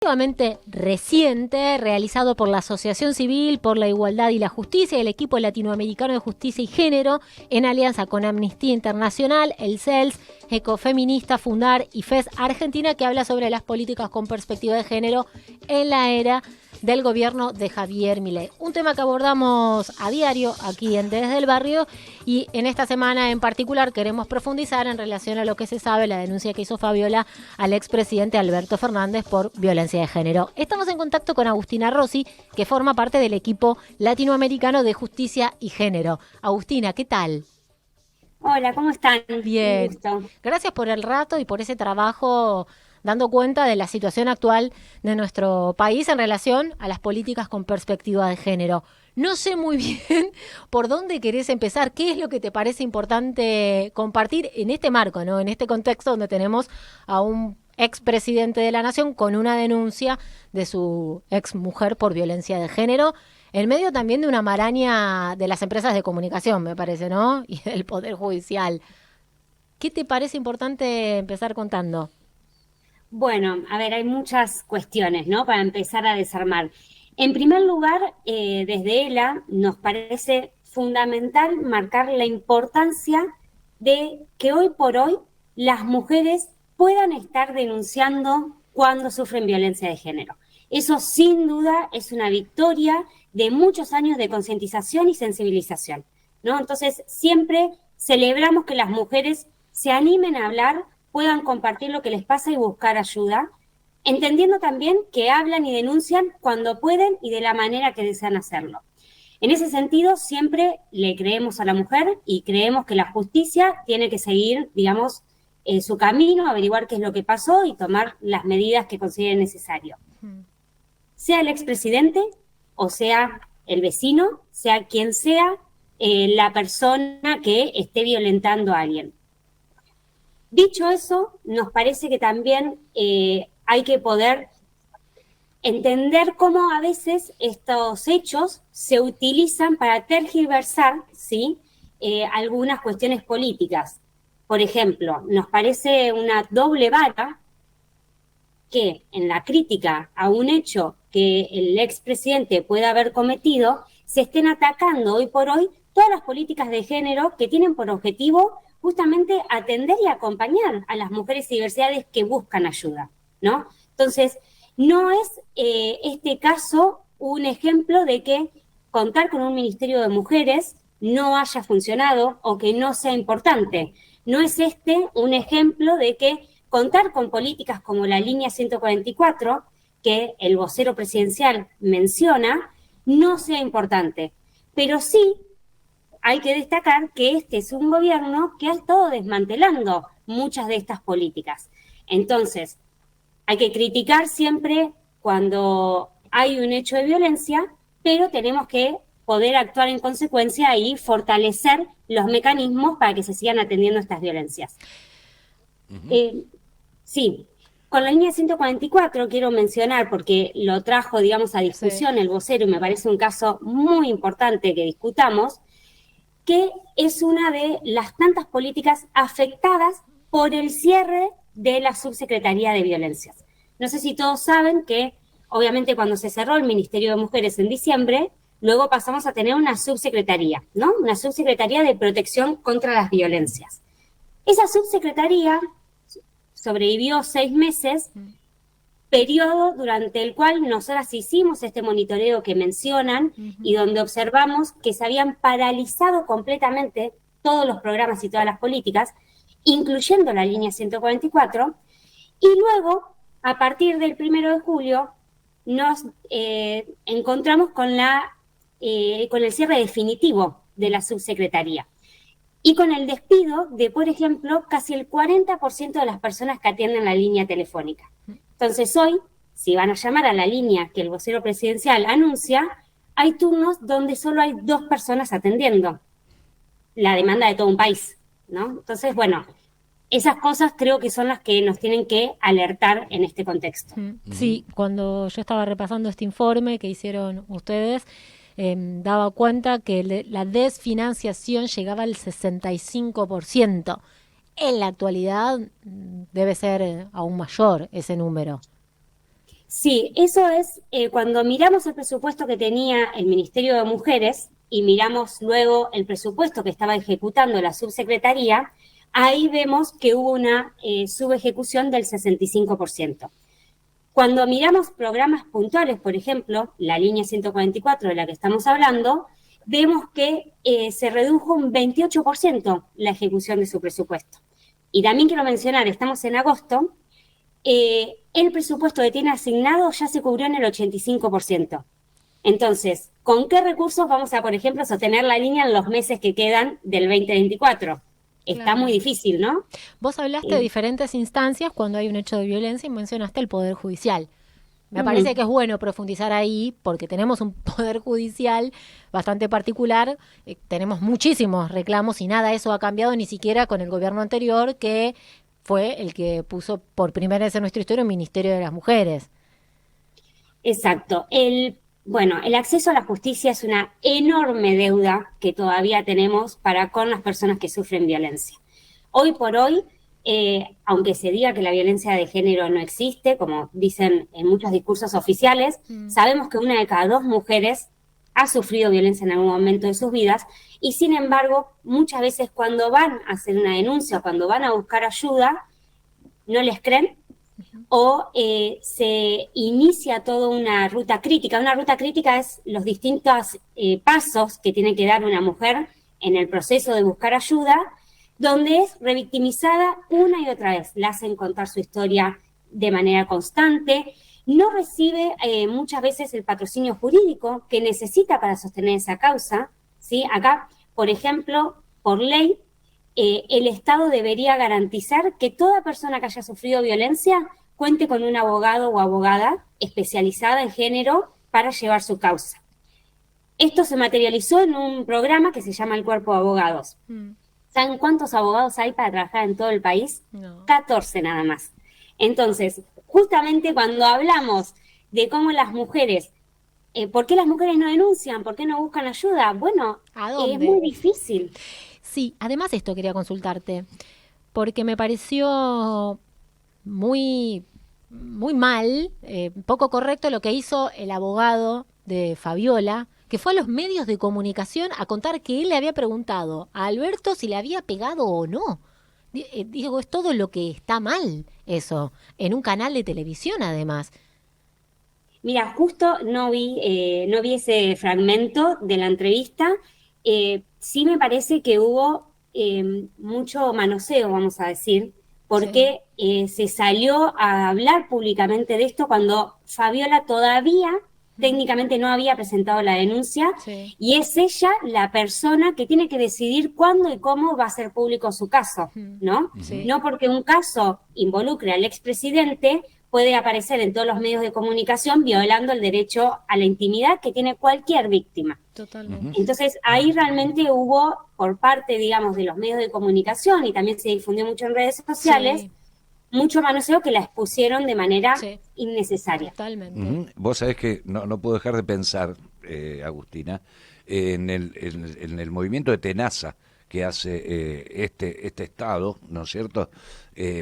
relativamente reciente, realizado por la Asociación Civil por la Igualdad y la Justicia y el Equipo Latinoamericano de Justicia y Género, en alianza con Amnistía Internacional, el CELS, Ecofeminista, Fundar y FES Argentina, que habla sobre las políticas con perspectiva de género en la era del gobierno de Javier Milei. Un tema que abordamos a diario aquí en Desde el Barrio, y en esta semana en particular queremos profundizar en relación a lo que se sabe, la denuncia que hizo Fabiola al expresidente Alberto Fernández por violencia de género. Estamos en contacto con Agustina Rossi, que forma parte del equipo latinoamericano de justicia y género. Agustina, ¿qué tal? Hola, ¿cómo están? Un Bien, gusto. gracias por el rato y por ese trabajo dando cuenta de la situación actual de nuestro país en relación a las políticas con perspectiva de género. No sé muy bien por dónde querés empezar, qué es lo que te parece importante compartir en este marco, ¿no? En este contexto donde tenemos a un expresidente de la Nación con una denuncia de su exmujer por violencia de género, en medio también de una maraña de las empresas de comunicación, me parece, ¿no? Y del Poder Judicial. ¿Qué te parece importante empezar contando? Bueno, a ver, hay muchas cuestiones, ¿no? Para empezar a desarmar. En primer lugar, desde ELA nos parece fundamental marcar la importancia de que hoy por hoy las mujeres puedan estar denunciando cuando sufren violencia de género. Eso sin duda es una victoria de muchos años de concientización y sensibilización, ¿no? Entonces, siempre celebramos que las mujeres se animen a hablar, puedan compartir lo que les pasa y buscar ayuda, entendiendo también que hablan y denuncian cuando pueden y de la manera que desean hacerlo. En ese sentido, siempre le creemos a la mujer y creemos que la justicia tiene que seguir, digamos, su camino, averiguar qué es lo que pasó y tomar las medidas que considere necesario. Sea el expresidente o sea el vecino, sea quien sea la persona que esté violentando a alguien. Dicho eso, nos parece que también hay que poder entender cómo a veces estos hechos se utilizan para tergiversar, ¿sí? Algunas cuestiones políticas. Por ejemplo, nos parece una doble vara que en la crítica a un hecho que el expresidente puede haber cometido, se estén atacando hoy por hoy todas las políticas de género que tienen por objetivo justamente atender y acompañar a las mujeres y diversidades que buscan ayuda, ¿no? Entonces, no es este caso un ejemplo de que contar con un ministerio de mujeres no haya funcionado o que no sea importante. No es este un ejemplo de que contar con políticas como la línea 144, que el vocero presidencial menciona, no sea importante. Pero sí hay que destacar que este es un gobierno que ha estado desmantelando muchas de estas políticas. Entonces, hay que criticar siempre cuando hay un hecho de violencia, pero tenemos que poder actuar en consecuencia y fortalecer los mecanismos para que se sigan atendiendo estas violencias. Eh, sí, con la línea 144 quiero mencionar, porque lo trajo, digamos, a Sí. discusión el vocero y me parece un caso muy importante que discutamos, que es una de las tantas políticas afectadas por el cierre de la Subsecretaría de Violencias. No sé si todos saben que, obviamente, cuando se cerró el Ministerio de Mujeres en diciembre, luego pasamos a tener una subsecretaría, ¿no? Una subsecretaría de protección contra las violencias. Esa subsecretaría sobrevivió 6 meses, periodo durante el cual nosotras hicimos este monitoreo que mencionan y donde observamos que se habían paralizado completamente todos los programas y todas las políticas, incluyendo la línea 144, y luego, a partir del 1 de julio, nos encontramos con el cierre definitivo de la subsecretaría y con el despido de, por ejemplo, casi el 40% de las personas que atienden la línea telefónica. Entonces hoy, si van a llamar a la línea que el vocero presidencial anuncia, hay turnos donde solo hay 2 personas atendiendo la demanda de todo un país, ¿no? Entonces, bueno, esas cosas creo que son las que nos tienen que alertar en este contexto. Sí, cuando yo estaba repasando este informe que hicieron ustedes, daba cuenta que la desfinanciación llegaba al 65%. En la actualidad debe ser aún mayor ese número. Sí, eso es cuando miramos el presupuesto que tenía el Ministerio de Mujeres y miramos luego el presupuesto que estaba ejecutando la subsecretaría, ahí vemos que hubo una subejecución del 65%. Cuando miramos programas puntuales, por ejemplo, la línea 144 de la que estamos hablando, vemos que se redujo un 28% la ejecución de su presupuesto. Y también quiero mencionar, estamos en agosto, el presupuesto que tiene asignado ya se cubrió en el 85%. Entonces, ¿con qué recursos vamos a, por ejemplo, sostener la línea en los meses que quedan del 2024? Está Claro. muy difícil, ¿no? Vos hablaste de diferentes instancias cuando hay un hecho de violencia y mencionaste el Poder Judicial. Me parece que es bueno profundizar ahí porque tenemos un poder judicial bastante particular, tenemos muchísimos reclamos y nada de eso ha cambiado ni siquiera con el gobierno anterior que fue el que puso por primera vez en nuestra historia un Ministerio de las Mujeres. Exacto. Bueno, el acceso a la justicia es una enorme deuda que todavía tenemos para con las personas que sufren violencia. Hoy por hoy, aunque se diga que la violencia de género no existe, como dicen en muchos discursos oficiales, sabemos que una de cada dos mujeres ha sufrido violencia en algún momento de sus vidas y sin embargo, muchas veces cuando van a hacer una denuncia, cuando van a buscar ayuda, no les creen o se inicia toda una ruta crítica. Una ruta crítica es los distintos pasos que tiene que dar una mujer en el proceso de buscar ayuda, donde es revictimizada una y otra vez. La hacen contar su historia de manera constante, no recibe muchas veces el patrocinio jurídico que necesita para sostener esa causa, ¿sí? Acá, por ejemplo, por ley, el Estado debería garantizar que toda persona que haya sufrido violencia cuente con un abogado o abogada especializada en género para llevar su causa. Esto se materializó en un programa que se llama el Cuerpo de Abogados. ¿Saben cuántos abogados hay para trabajar en todo el país? No. 14 nada más. Entonces, justamente cuando hablamos de cómo las mujeres, ¿por qué las mujeres no denuncian? ¿Por qué no buscan ayuda? Bueno, ¿A dónde? es muy difícil. Sí, además esto quería consultarte, porque me pareció muy, muy mal, poco correcto lo que hizo el abogado de Fabiola, que fue a los medios de comunicación a contar que él le había preguntado a Alberto si le había pegado o no. Digo, es todo lo que está mal eso, en un canal de televisión además. Mira, justo no vi ese fragmento de la entrevista. Sí me parece que hubo mucho manoseo, vamos a decir, porque se salió a hablar públicamente de esto cuando Fabiola todavía técnicamente no había presentado la denuncia y es ella la persona que tiene que decidir cuándo y cómo va a ser público su caso, ¿no? No porque un caso involucre al expresidente puede aparecer en todos los medios de comunicación violando el derecho a la intimidad que tiene cualquier víctima. Totalmente. Entonces, ahí realmente hubo, por parte, digamos, de los medios de comunicación y también se difundió mucho en redes sociales, mucho manoseo que la expusieron de manera innecesaria. Totalmente. Vos sabés que no puedo dejar de pensar, Agustina, en el movimiento de tenaza que hace este Estado, ¿no es cierto?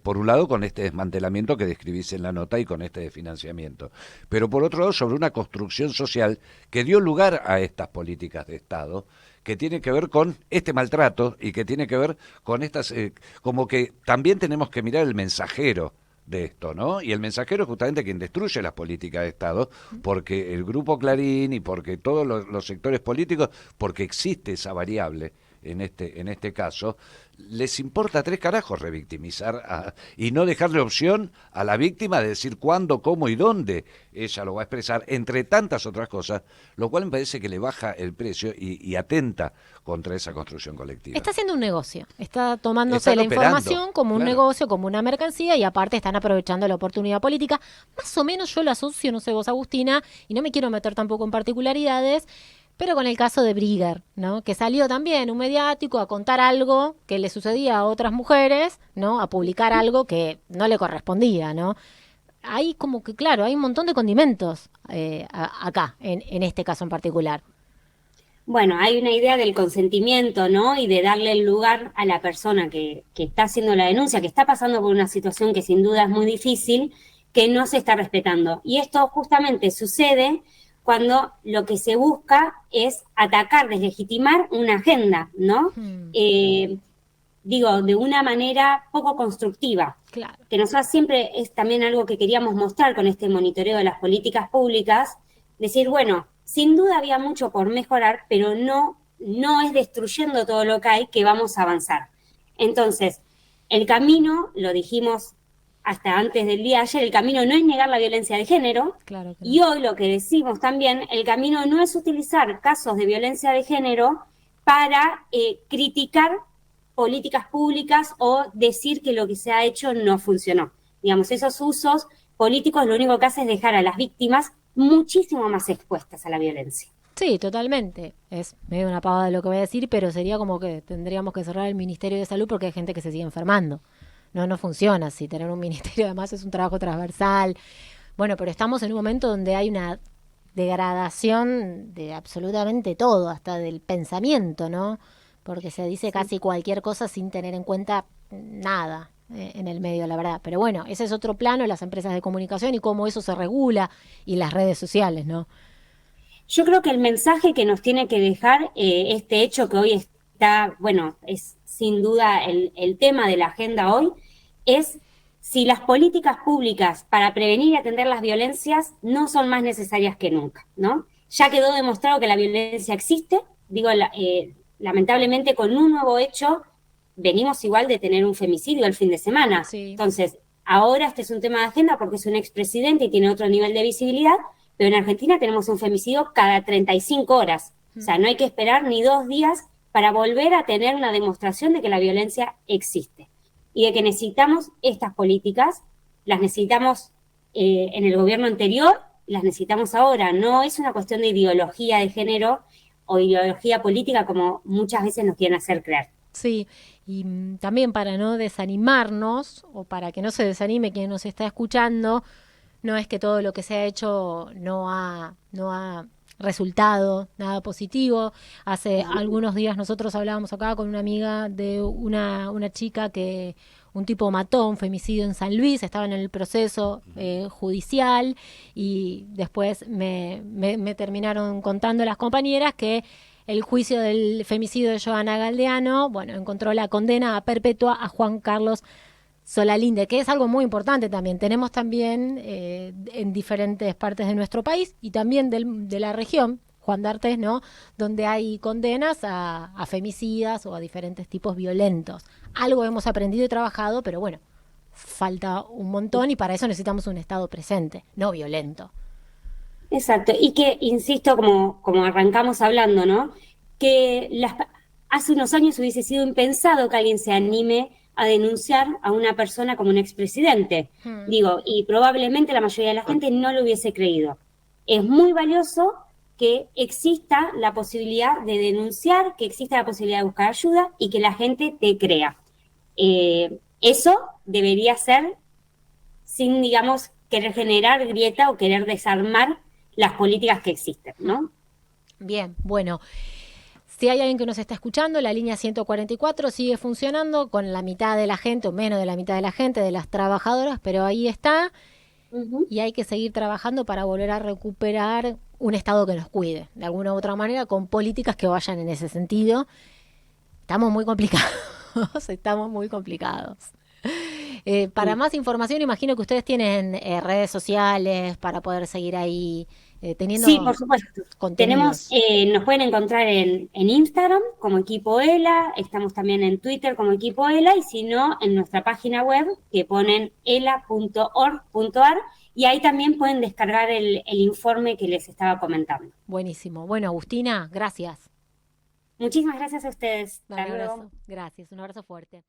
Por un lado con este desmantelamiento que describís en la nota y con este desfinanciamiento, pero por otro lado sobre una construcción social que dio lugar a estas políticas de Estado, que tiene que ver con este maltrato y que tiene que ver con estas, como que también tenemos que mirar el mensajero de esto, ¿no? Y el mensajero es justamente quien destruye las políticas de Estado, porque el Grupo Clarín y porque todos los sectores políticos, porque existe esa variable en este caso, les importa tres carajos revictimizar y no dejarle opción a la víctima de decir cuándo, cómo y dónde ella lo va a expresar, entre tantas otras cosas, lo cual me parece que le baja el precio y atenta contra esa construcción colectiva. Está haciendo un negocio, está tomándose la información como un negocio, como una mercancía y aparte están aprovechando la oportunidad política. Más o menos yo lo asocio, no sé vos Agustina, y no me quiero meter tampoco en particularidades, pero con el caso de Brigger, ¿no? Que salió también un mediático a contar algo que le sucedía a otras mujeres, ¿no? A publicar algo que no le correspondía, ¿no? Hay como que, claro, hay un montón de condimentos acá, en este caso en particular. Bueno, hay una idea del consentimiento, ¿no? Y de darle el lugar a la persona que está haciendo la denuncia, que está pasando por una situación que sin duda es muy difícil, que no se está respetando. Y esto justamente sucede cuando lo que se busca es atacar, deslegitimar una agenda, ¿no? Digo, de una manera poco constructiva. Claro. Que nosotros siempre es también algo que queríamos mostrar con este monitoreo de las políticas públicas, decir, bueno, sin duda había mucho por mejorar, pero no es destruyendo todo lo que hay que vamos a avanzar. Entonces, el camino, lo dijimos hasta antes del día de ayer, el camino no es negar la violencia de género, Claro que no. y hoy lo que decimos también, el camino no es utilizar casos de violencia de género para criticar políticas públicas o decir que lo que se ha hecho no funcionó. Digamos, esos usos políticos lo único que hace es dejar a las víctimas muchísimo más expuestas a la violencia. Sí, totalmente. Es medio una pavada lo que voy a decir, pero sería como que tendríamos que cerrar el Ministerio de Salud porque hay gente que se sigue enfermando. No, no funciona así. Tener un ministerio además es un trabajo transversal. Bueno, pero estamos en un momento donde hay una degradación de absolutamente todo, hasta del pensamiento, ¿no? Porque se dice casi cualquier cosa sin tener en cuenta nada en el medio, la verdad. Pero bueno, ese es otro plano, las empresas de comunicación y cómo eso se regula y las redes sociales, ¿no? Yo creo que el mensaje que nos tiene que dejar este hecho que hoy está, bueno, es sin duda el tema de la agenda hoy, es si las políticas públicas para prevenir y atender las violencias no son más necesarias que nunca, ¿no? Ya quedó demostrado que la violencia existe, digo, lamentablemente con un nuevo hecho venimos igual de tener un femicidio el fin de semana. Sí. Entonces, ahora este es un tema de agenda porque es un expresidente y tiene otro nivel de visibilidad, pero en Argentina tenemos un femicidio cada 35 horas. O sea, no hay que esperar ni 2 días para volver a tener una demostración de que la violencia existe y de que necesitamos estas políticas, las necesitamos en el gobierno anterior, las necesitamos ahora. No es una cuestión de ideología de género o ideología política como muchas veces nos quieren hacer creer. Sí, y también para no desanimarnos o para que no se desanime quien nos está escuchando, no es que todo lo que se ha hecho no ha resultado nada positivo. Hace algunos días nosotros hablábamos acá con una amiga de una chica que un tipo mató, un femicidio en San Luis, estaban en el proceso judicial y después me terminaron contando las compañeras que el juicio del femicidio de Joana Galdeano, bueno, encontró la condena a perpetua a Juan Carlos Solalinde, que es algo muy importante también. Tenemos también en diferentes partes de nuestro país y también de la región, Juan d'Artes, ¿no? Donde hay condenas a femicidas o a diferentes tipos violentos. Algo hemos aprendido y trabajado, pero bueno, falta un montón y para eso necesitamos un Estado presente, no violento. Exacto, y que, insisto, como arrancamos hablando, ¿no? Que hace unos años hubiese sido impensado que alguien se anime a denunciar a una persona como un expresidente. Digo, y probablemente la mayoría de la gente no lo hubiese creído. Es muy valioso que exista la posibilidad de denunciar, que exista la posibilidad de buscar ayuda y que la gente te crea. Eso debería ser sin, digamos, querer generar grieta o querer desarmar las políticas que existen, ¿no? Bien, bueno. Si hay alguien que nos está escuchando, la línea 144 sigue funcionando con la mitad de la gente o menos de la mitad de la gente, de las trabajadoras, pero ahí está y hay que seguir trabajando para volver a recuperar un Estado que nos cuide, de alguna u otra manera, con políticas que vayan en ese sentido. Estamos muy complicados. Para más información, imagino que ustedes tienen redes sociales para poder seguir ahí teniendo. Sí, por supuesto. Contenidos. Nos pueden encontrar en Instagram como Equipo ELA, estamos también en Twitter como Equipo ELA, y si no, en nuestra página web que ponen ela.org.ar, y ahí también pueden descargar el informe que les estaba comentando. Buenísimo. Bueno, Agustina, gracias. Muchísimas gracias a ustedes. Un abrazo. Gracias, un abrazo fuerte.